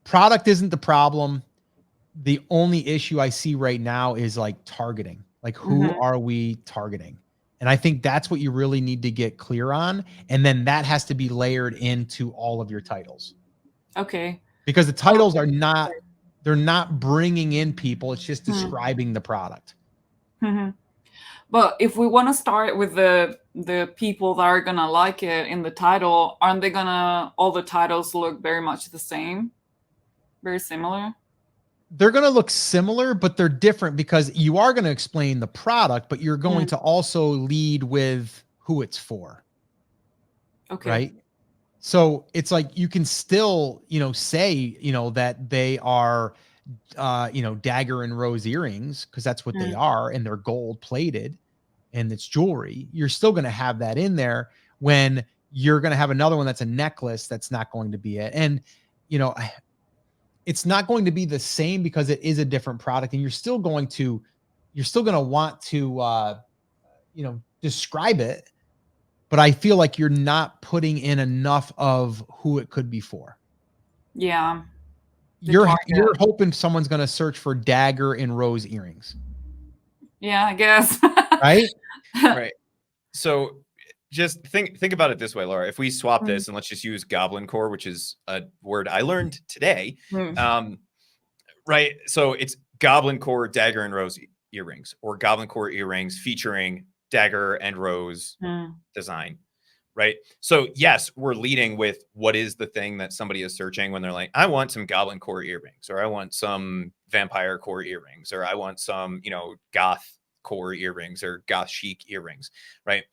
product isn't the problem. The only issue I see right now is like targeting. Like, who are we targeting? And I think that's what you really need to get clear on. And then that has to be layered into all of your titles. Okay. Because the titles are not, they're not bringing in people. It's just Hmm. describing the product. Mhm. But if we want to start with the people that are gonna like it in the title, aren't they gonna all the titles look very much the same, very similar? They're going to look similar, but they're different because you are going to explain the product, but you're going to also lead with who it's for. Okay. Right. So it's like you can still, say, that they are, dagger and rose earrings, because that's what they are, and they're gold plated and it's jewelry. You're still going to have that in there when you're going to have another one that's a necklace. That's not going to be it. And, it's not going to be the same because it is a different product, and you're still going to want to, describe it. But I feel like you're not putting in enough of who it could be for. Yeah. You're hoping someone's going to search for dagger and rose earrings. Yeah, I guess. Right? Right. So just think about it this way, Laura. If we swap this and let's just use goblin core, which is a word I learned today. Right. So it's goblin core, dagger and rose earrings, or goblin core earrings featuring dagger and rose design. Right. So yes, we're leading with what is the thing that somebody is searching when they're like, I want some goblin core earrings, or I want some vampire core earrings, or I want some, goth core earrings or goth chic earrings. Right.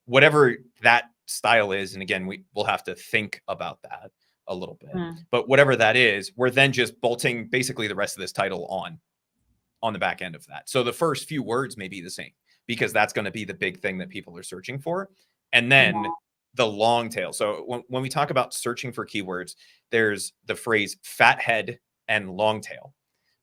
Whatever that style is. And again, we'll have to think about that a little bit, but whatever that is, we're then just bolting basically the rest of this title on the back end of that. So the first few words may be the same because that's going to be the big thing that people are searching for. And then the long tail. So when we talk about searching for keywords, there's the phrase fat head and long tail,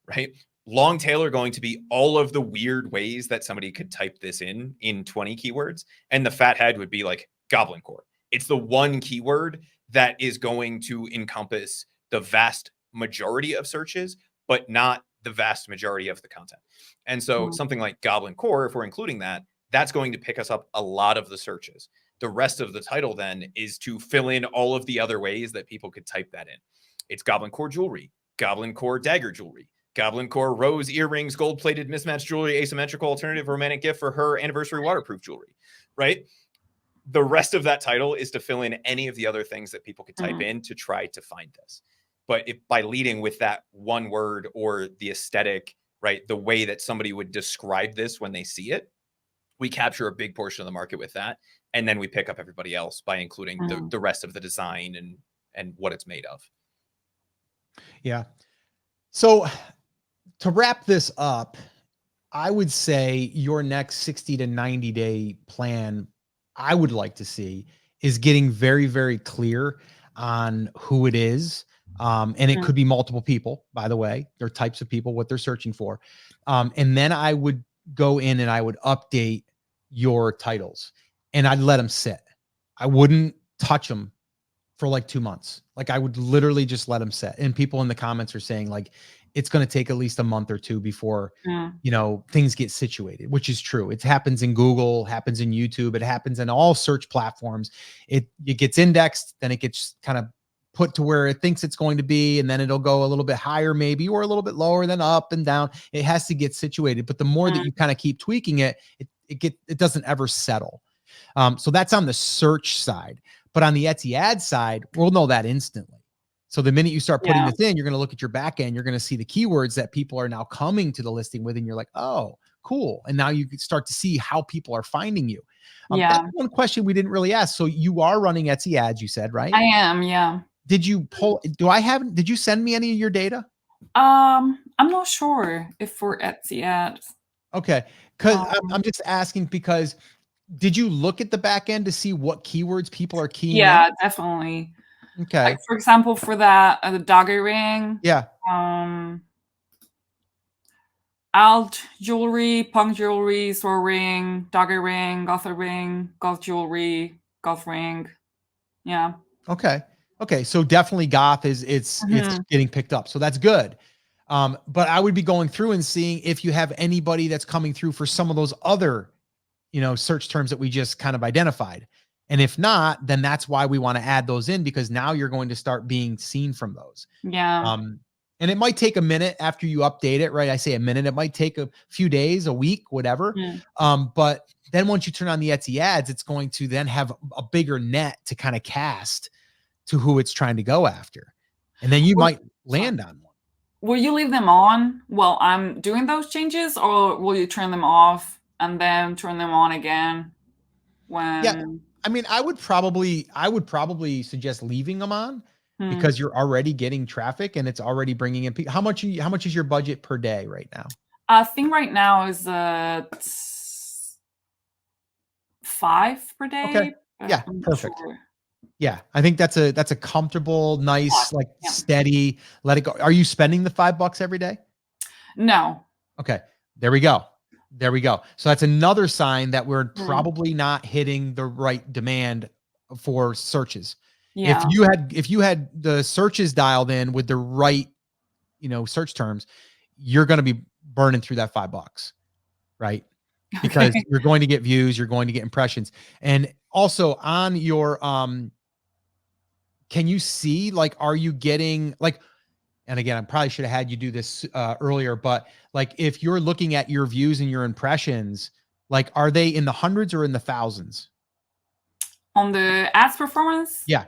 right? Long tail are going to be all of the weird ways that somebody could type this in 20 keywords. And the fat head would be like goblin core. It's the one keyword that is going to encompass the vast majority of searches, but not the vast majority of the content. And so something like goblin core, if we're including that, that's going to pick us up a lot of the searches. The rest of the title then is to fill in all of the other ways that people could type that in. It's goblin core jewelry, goblin core dagger jewelry, goblin core rose earrings, gold-plated mismatched jewelry, asymmetrical alternative romantic gift for her anniversary waterproof jewelry, right? The rest of that title is to fill in any of the other things that people could type in to try to find this. But by leading with that one word or the aesthetic, right, the way that somebody would describe this when they see it, we capture a big portion of the market with that. And then we pick up everybody else by including the rest of the design and what it's made of. Yeah. So to wrap this up, I would say your next 60 to 90 day plan, I would like to see, is getting very, very clear on who it is. And it could be multiple people, by the way. There are types of people, what they're searching for. And then I would go in and I would update your titles and I'd let them sit. I wouldn't touch them for like 2 months. Like I would literally just let them sit. And people in the comments are saying like, it's going to take at least a month or two before, things get situated, which is true. It happens in Google, happens in YouTube. It happens in all search platforms. It gets indexed, then it gets kind of put to where it thinks it's going to be. And then it'll go a little bit higher maybe, or a little bit lower, then up and down. It has to get situated. But the more that you kind of keep tweaking it, it doesn't ever settle. So that's on the search side. But on the Etsy ad side, we'll know that instantly. So the minute you start putting this in, you're going to look at your back end, you're going to see the keywords that people are now coming to the listing with, and you're like, oh, cool. And now you can start to see how people are finding you. That's one question we didn't really ask. So you are running Etsy ads, you said, right? I am, yeah. Did you did you send me any of your data? I'm not sure if for Etsy ads. Okay. Because I'm just asking because did you look at the back end to see what keywords people are keying in? Definitely. Okay. Like for example, for that the dagger ring. Yeah. Alt jewelry, punk jewelry, sword ring, dagger ring, goth jewelry, goth ring. Yeah. Okay. So definitely goth it's getting picked up. So that's good. But I would be going through and seeing if you have anybody that's coming through for some of those other search terms that we just kind of identified. And if not, then that's why we want to add those in, because now you're going to start being seen from those. Yeah. And it might take a minute after you update it, right? I say a minute, it might take a few days, a week, whatever. But then once you turn on the Etsy ads, it's going to then have a bigger net to kind of cast to who it's trying to go after. And then you might land on one. Will you leave them on while I'm doing those changes, or will you turn them off and then turn them on again when? Yeah. I mean, I would probably suggest leaving them on, because you're already getting traffic and it's already bringing in people. How much is your budget per day right now? I think right now is 5 per day. Okay. Yeah, perfect. Sure. Yeah, I think that's a comfortable, nice, like steady, let it go. Are you spending the $5 every day? No. Okay. There we go. So that's another sign that we're probably not hitting the right demand for searches. Yeah. If you had the searches dialed in with the right, search terms, you're going to be burning through that $5, right? Because you're going to get views, you're going to get impressions. And also on your, can you see, like, are you getting, like, and again, I probably should have had you do this earlier, but like, if you're looking at your views and your impressions, like, are they in the hundreds or in the thousands? On the ads performance? Yeah.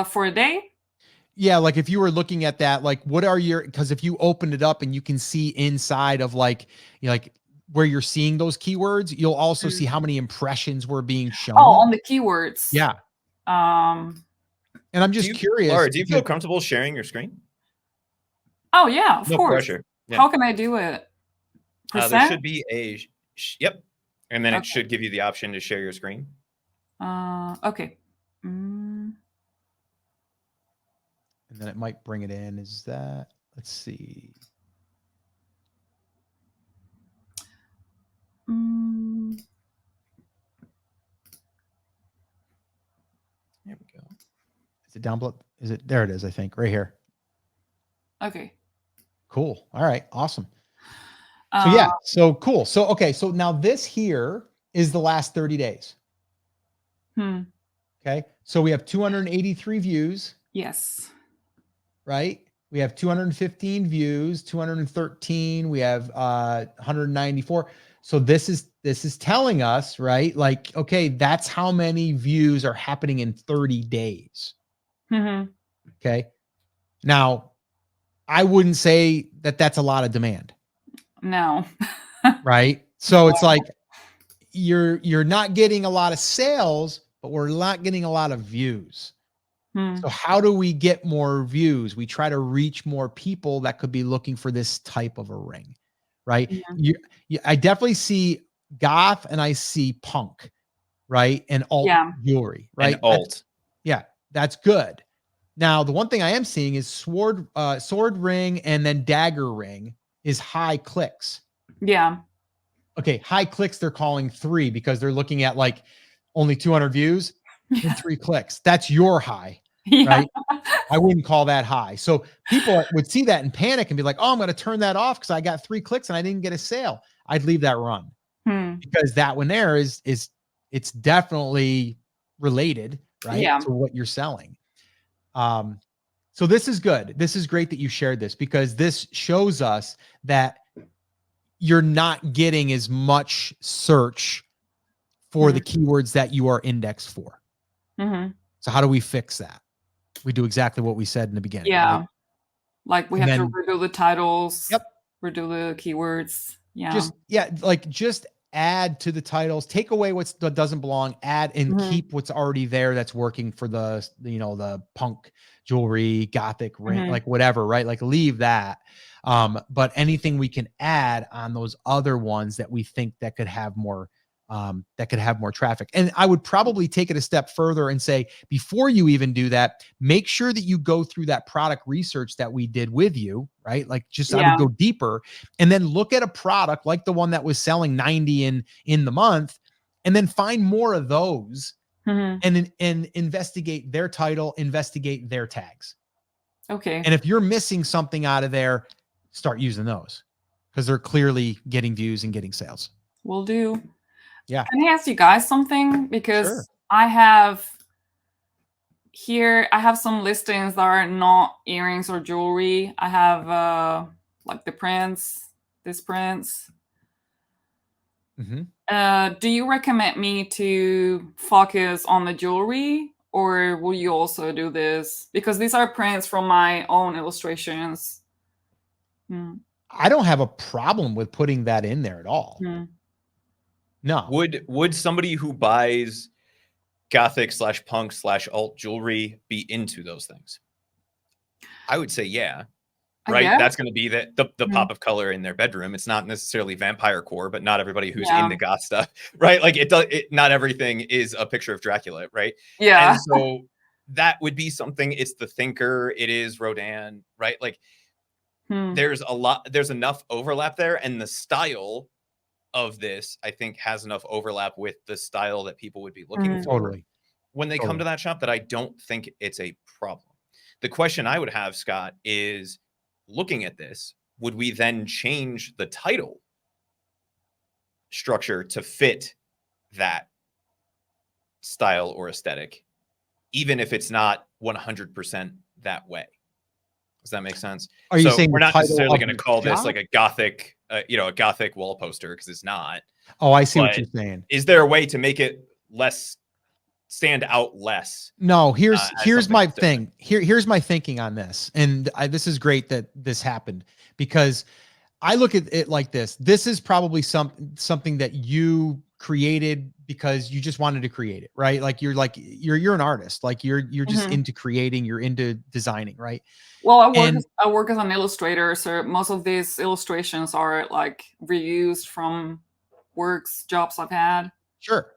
For a day? Yeah. Like, if you were looking at that, like, what are your, because if you opened it up and you can see inside of like, like where you're seeing those keywords, you'll also see how many impressions were being shown. Oh, on the keywords. Yeah. And I'm just curious. Laura, do you feel comfortable sharing your screen? Oh yeah, of course. No pressure. Yeah. How can I do it? There should be a, yep. And then it should give you the option to share your screen. Okay. And then it might bring it in. Is that, let's see. There we go. Is it down below? Is it, there it is, I think, right here. Okay. Cool. All right. Awesome. So yeah, so cool. So, okay. So now this here is the last 30 days. Okay. So we have 283 views. Yes. Right. We have 215 views, 213. We have 194. So this is telling us, right? Like, okay, that's how many views are happening in 30 days. Okay. Now, I wouldn't say that that's a lot of demand. No. Right. So it's like you're not getting a lot of sales, but we're not getting a lot of views. So how do we get more views? We try to reach more people that could be looking for this type of a ring, right? I definitely see goth and I see punk, right? And alt jewelry, right? And alt. That's good. Now, the one thing I am seeing is sword ring and then dagger ring is high clicks. Yeah. Okay, high clicks they're calling 3 because they're looking at like only 200 views and 3 clicks. That's your high, right? I wouldn't call that high. So people would see that and panic and be like, "Oh, I'm going to turn that off because I got 3 clicks and I didn't get a sale." I'd leave that run because that one there is it's definitely related, right, to what you're selling. So this is good. This is great that you shared this because this shows us that you're not getting as much search for the keywords that you are indexed for. So how do we fix that? We do exactly what we said in the beginning. Yeah. Right? Like we have to redo the titles. Yep. Redo the keywords. Yeah. Just add to the titles, take away what doesn't belong, add and keep what's already there that's working for the, the punk jewelry, gothic ring, like whatever, right? Like leave that. But anything we can add on those other ones that we think that could have more traffic. And I would probably take it a step further and say, before you even do that, make sure that you go through that product research that we did with you, right? Like I would go deeper and then look at a product like the one that was selling 90 in the month, and then find more of those and investigate their title, investigate their tags. Okay. And if you're missing something out of there, start using those because they're clearly getting views and getting sales. Will do. Yeah. Can I ask you guys something? Because Sure. I have some listings that are not earrings or jewelry. I have like the prints, this prints. Mm-hmm. Do you recommend me to focus on the jewelry, or will you also do this? Because these are prints from my own illustrations. Hmm. I don't have a problem with putting that in there at all. Hmm. No. Would somebody who buys Gothic / punk / alt jewelry be into those things? I would say yeah. Right? Yeah. That's going to be the pop of color in their bedroom. It's not necessarily vampire core, but not everybody who's into goth stuff, right? Like not everything is a picture of Dracula, right? Yeah. And so that would be something. It's the thinker. It is Rodin, right? Like there's enough overlap there, and the style of this, I think, has enough overlap with the style that people would be looking for when they come to that shop that I don't think it's a problem. The question I would have, Scott, is looking at this, would we then change the title structure to fit that style or aesthetic, even if it's not 100% that way? Does that make sense? Are you saying we're not necessarily going to call this like a Gothic, a Gothic wall poster, because it's not. Oh, I see what you're saying. Is there a way to make it stand out less? No, here's my thing. Here's my thinking on this. And this is great that this happened, because I look at it like this. This is probably something that you created because you just wanted to create it, right? Like you're an artist. Like you're just into creating, you're into designing, right? Well, I work as an illustrator, so most of these illustrations are like reused from jobs I've had. Sure.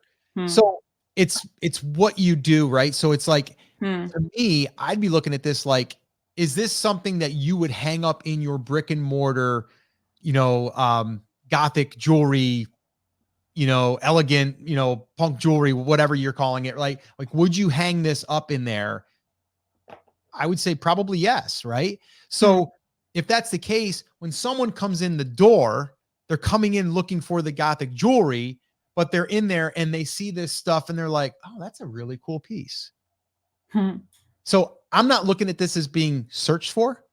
So it's what you do, right? So it's like, for me, I'd be looking at this like, is this something that you would hang up in your brick and mortar, Gothic jewelry, elegant, punk jewelry, whatever you're calling it, right? Like, would you hang this up in there? I would say probably yes, right? So if that's the case, when someone comes in the door, they're coming in looking for the Gothic jewelry, but they're in there and they see this stuff and they're like, oh, that's a really cool piece. So I'm not looking at this as being searched for.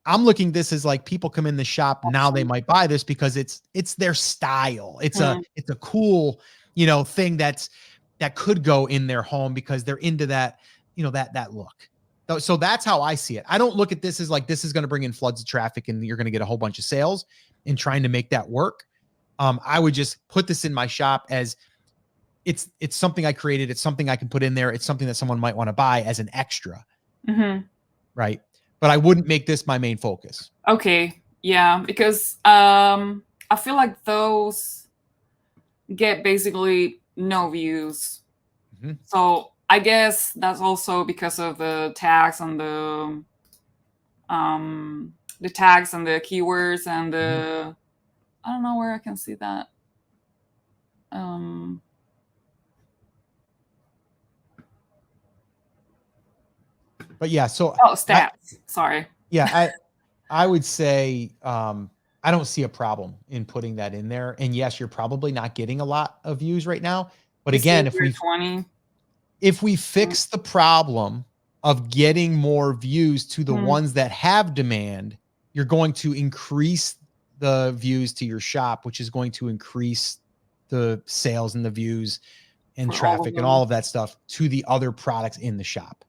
I'm looking at this as like people come in the shop, now they might buy this because it's their style. It's a cool, thing that could go in their home because they're into that, that look. So that's how I see it. I don't look at this as like, this is going to bring in floods of traffic and you're going to get a whole bunch of sales and trying to make that work. I would just put this in my shop as it's something I created. It's something I can put in there. It's something that someone might want to buy as an extra. Right. But I wouldn't make this my main focus. Okay. Yeah. Because I feel like those get basically no views. So I guess that's also because of the tags and the tags and the keywords and the I don't know where I can see that. But yeah, so stats. Sorry. Yeah, I would say I don't see a problem in putting that in there. And yes, you're probably not getting a lot of views right now. But again, if we fix the problem of getting more views to the ones that have demand, you're going to increase the views to your shop, which is going to increase the sales and the views and traffic and all of that stuff to the other products in the shop.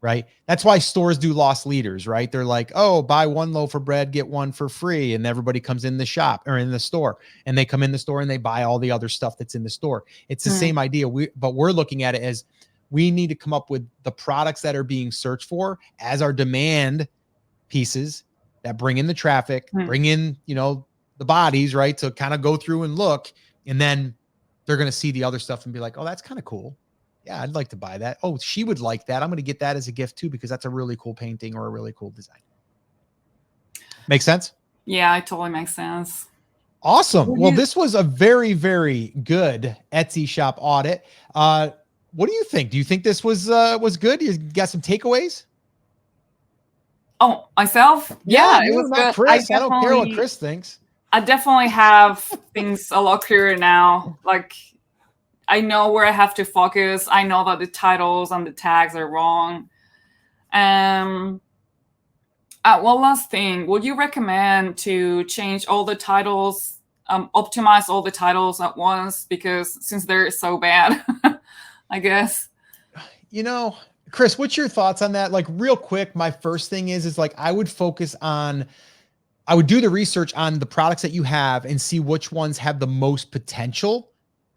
Right. That's why stores do loss leaders, right? They're like, oh, buy one loaf of bread, get one for free. And everybody comes in the shop or in the store and they come in the store and they buy all the other stuff that's in the store. It's the same idea. But we're looking at it as we need to come up with the products that are being searched for as our demand pieces that bring in the traffic, bring in, the bodies, right? To kind of go through and look, and then they're going to see the other stuff and be like, oh, that's kind of cool. Yeah, I'd like to buy that. Oh, she would like that. I'm going to get that as a gift too, because that's a really cool painting or a really cool design. Make sense? Yeah, it totally makes sense. Awesome. Well, this was a very, very good Etsy shop audit. What do you think? Do you think this was good? You got some takeaways? Oh, myself? Yeah, it was not good. Chris. I don't care what Chris thinks. I definitely have things a lot clearer now. Like I know where I have to focus. I know that the titles and the tags are wrong. One last thing, would you recommend to change all the titles, optimize all the titles at once? Because since they're so bad, I guess. You know, Chris, what's your thoughts on that? Like real quick, my first thing is like, I would do the research on the products that you have and see which ones have the most potential.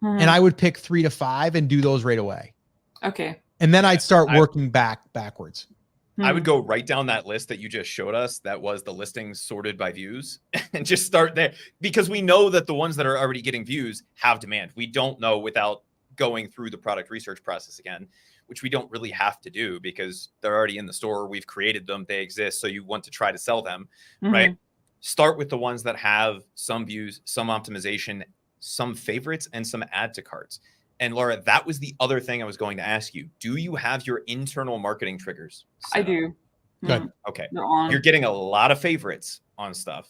And I would pick 3 to 5 and do those right away. Okay. And then I'd start working backwards. I would go right down that list that you just showed us. That was the listings sorted by views, and just start there, because we know that the ones that are already getting views have demand. We don't know without going through the product research process again, which we don't really have to do because they're already in the store. We've created them. They exist. So you want to try to sell them, right? Start with the ones that have some views, some optimization, some favorites, and some add to carts. And Laura, that was the other thing I was going to ask you. Do you have your internal marketing triggers set I up? do. Good. Okay. You're getting a lot of favorites on stuff.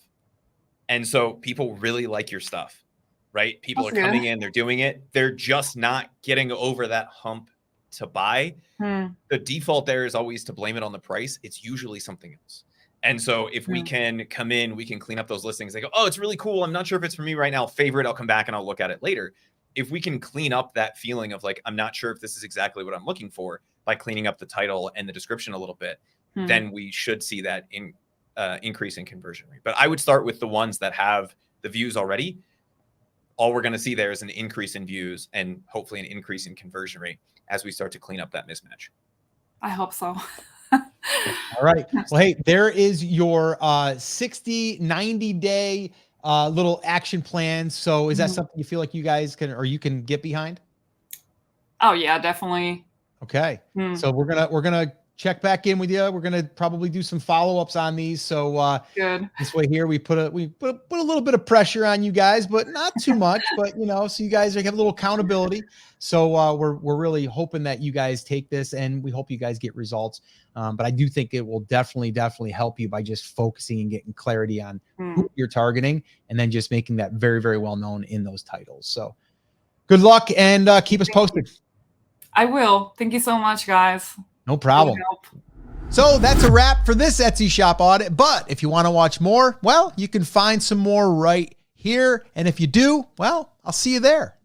And so people really like your stuff, right? People are coming in, they're doing it. They're just not getting over that hump to buy. The default there is always to blame it on the price. It's usually something else. And so if we can come in, we can clean up those listings. They go, oh, it's really cool. I'm not sure if it's for me right now. Favorite, I'll come back and I'll look at it later. If we can clean up that feeling of like, I'm not sure if this is exactly what I'm looking for, by cleaning up the title and the description a little bit, then we should see that increase in conversion rate. But I would start with the ones that have the views already. All we're going to see there is an increase in views and hopefully an increase in conversion rate as we start to clean up that mismatch. I hope so. All right. Well, hey, there is your 60, 90-day little action plan. So is that something you feel like you guys can, or you can get behind? Oh yeah, definitely. Okay. So we're going to check back in with you. We're going to probably do some follow-ups on these. So good. This way here, we put a little bit of pressure on you guys, but not too much, but so you guys have a little accountability. So we're really hoping that you guys take this, and we hope you guys get results. But I do think it will definitely help you by just focusing and getting clarity on who you're targeting, and then just making that very, very well known in those titles. So good luck, and keep us posted. I will. Thank you so much, guys. No problem. So that's a wrap for this Etsy shop audit. But if you want to watch more, well, you can find some more right here. And if you do, well, I'll see you there.